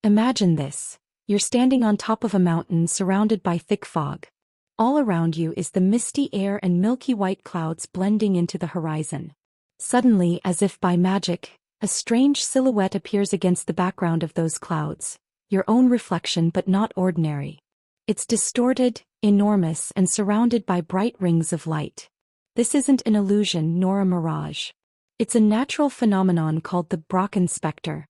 Imagine this. You're standing on top of a mountain surrounded by thick fog. All around you is the misty air and milky white clouds blending into the horizon. Suddenly, as if by magic, a strange silhouette appears against the background of those clouds, your own reflection but not ordinary. It's distorted, enormous, and surrounded by bright rings of light. This isn't an illusion nor a mirage. It's a natural phenomenon called the Brocken specter.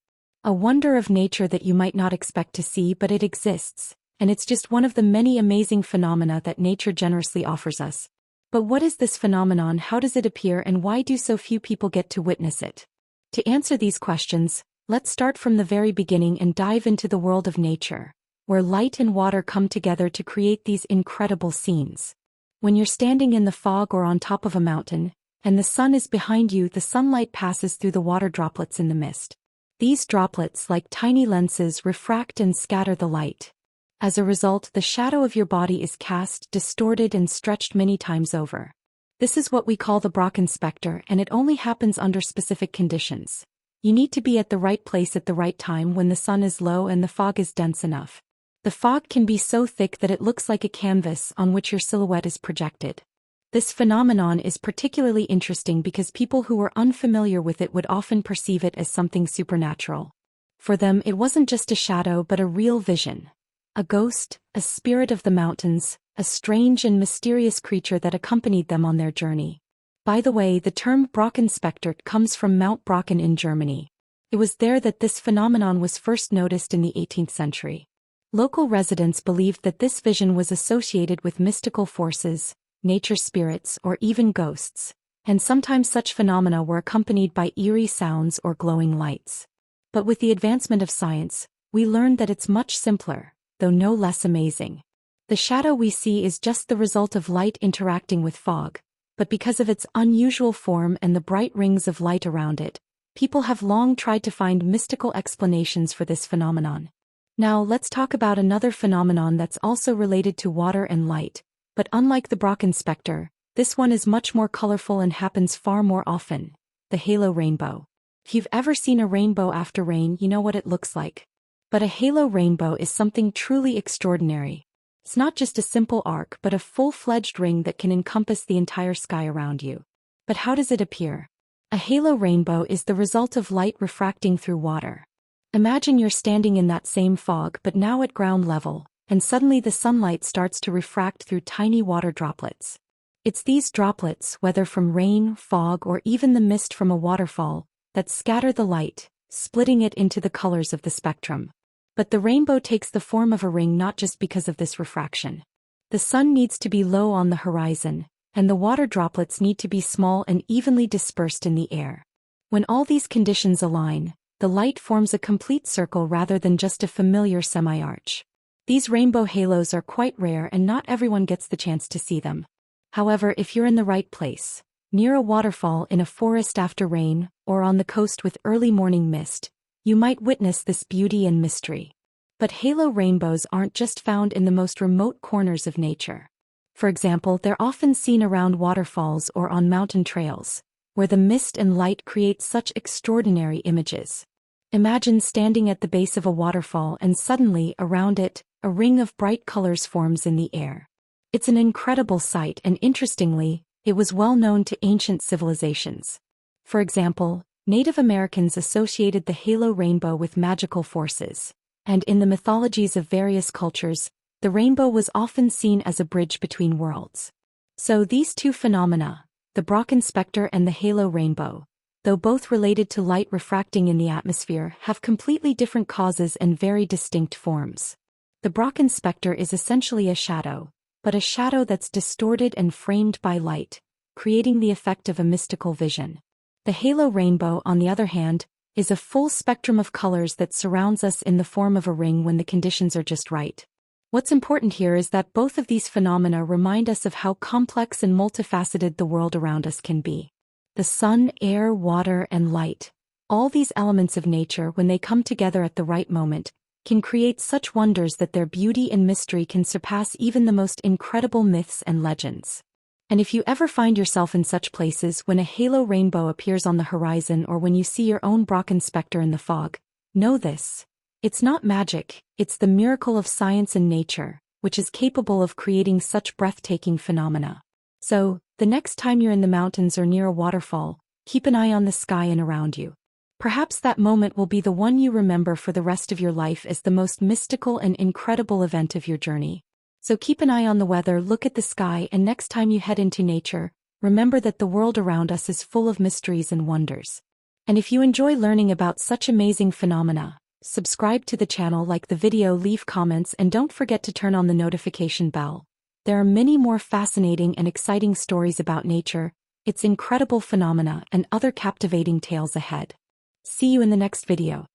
A wonder of nature that you might not expect to see, but it exists, and it's just one of the many amazing phenomena that nature generously offers us. But what is this phenomenon, how does it appear, and why do so few people get to witness it? To answer these questions, let's start from the very beginning and dive into the world of nature, where light and water come together to create these incredible scenes. When you're standing in the fog or on top of a mountain, and the sun is behind you, the sunlight passes through the water droplets in the mist. These droplets, like tiny lenses, refract and scatter the light. As a result, the shadow of your body is cast, distorted, and stretched many times over. This is what we call the Brocken specter, and it only happens under specific conditions. You need to be at the right place at the right time when the sun is low and the fog is dense enough. The fog can be so thick that it looks like a canvas on which your silhouette is projected. This phenomenon is particularly interesting because people who were unfamiliar with it would often perceive it as something supernatural. For them, it wasn't just a shadow but a real vision. A ghost, a spirit of the mountains, a strange and mysterious creature that accompanied them on their journey. By the way, the term Brocken specter comes from Mount Brocken in Germany. It was there that this phenomenon was first noticed in the 18th century. Local residents believed that this vision was associated with mystical forces, nature spirits, or even ghosts, and sometimes such phenomena were accompanied by eerie sounds or glowing lights. But with the advancement of science, we learned that it's much simpler, though no less amazing. The shadow we see is just the result of light interacting with fog, but because of its unusual form and the bright rings of light around it, people have long tried to find mystical explanations for this phenomenon. Now let's talk about another phenomenon that's also related to water and light, but unlike the Brocken specter, this one is much more colorful and happens far more often: the halo rainbow. If you've ever seen a rainbow after rain, you know what it looks like. But a halo rainbow is something truly extraordinary. It's not just a simple arc but a full-fledged ring that can encompass the entire sky around you. But how does it appear? A halo rainbow is the result of light refracting through water. Imagine you're standing in that same fog but now at ground level, and suddenly the sunlight starts to refract through tiny water droplets. It's these droplets, whether from rain, fog, or even the mist from a waterfall, that scatter the light, splitting it into the colors of the spectrum. But the rainbow takes the form of a ring not just because of this refraction. The sun needs to be low on the horizon, and the water droplets need to be small and evenly dispersed in the air. When all these conditions align, the light forms a complete circle rather than just a familiar semi-arch. These rainbow halos are quite rare and not everyone gets the chance to see them. However, if you're in the right place, near a waterfall, in a forest after rain, or on the coast with early morning mist, you might witness this beauty and mystery. But halo rainbows aren't just found in the most remote corners of nature. For example, they're often seen around waterfalls or on mountain trails, where the mist and light create such extraordinary images. Imagine standing at the base of a waterfall and suddenly, around it, a ring of bright colors forms in the air. It's an incredible sight, and interestingly, it was well known to ancient civilizations. For example, Native Americans associated the halo rainbow with magical forces, and in the mythologies of various cultures, the rainbow was often seen as a bridge between worlds. So these two phenomena, the Brocken specter and the halo rainbow, though both related to light refracting in the atmosphere, have completely different causes and very distinct forms. The Brocken specter is essentially a shadow, but a shadow that's distorted and framed by light, creating the effect of a mystical vision. The halo rainbow, on the other hand, is a full spectrum of colors that surrounds us in the form of a ring when the conditions are just right. What's important here is that both of these phenomena remind us of how complex and multifaceted the world around us can be. The sun, air, water, and light, all these elements of nature, when they come together at the right moment, can create such wonders that their beauty and mystery can surpass even the most incredible myths and legends. And if you ever find yourself in such places, when a halo rainbow appears on the horizon or when you see your own Brocken specter in the fog, know this: It's not magic, it's the miracle of science and nature, which is capable of creating such breathtaking phenomena. So, the next time you're in the mountains or near a waterfall, keep an eye on the sky and around you. Perhaps that moment will be the one you remember for the rest of your life as the most mystical and incredible event of your journey. So keep an eye on the weather, look at the sky, and next time you head into nature, remember that the world around us is full of mysteries and wonders. And if you enjoy learning about such amazing phenomena, subscribe to the channel, like the video, leave comments, and don't forget to turn on the notification bell. There are many more fascinating and exciting stories about nature, its incredible phenomena, and other captivating tales ahead. See you in the next video.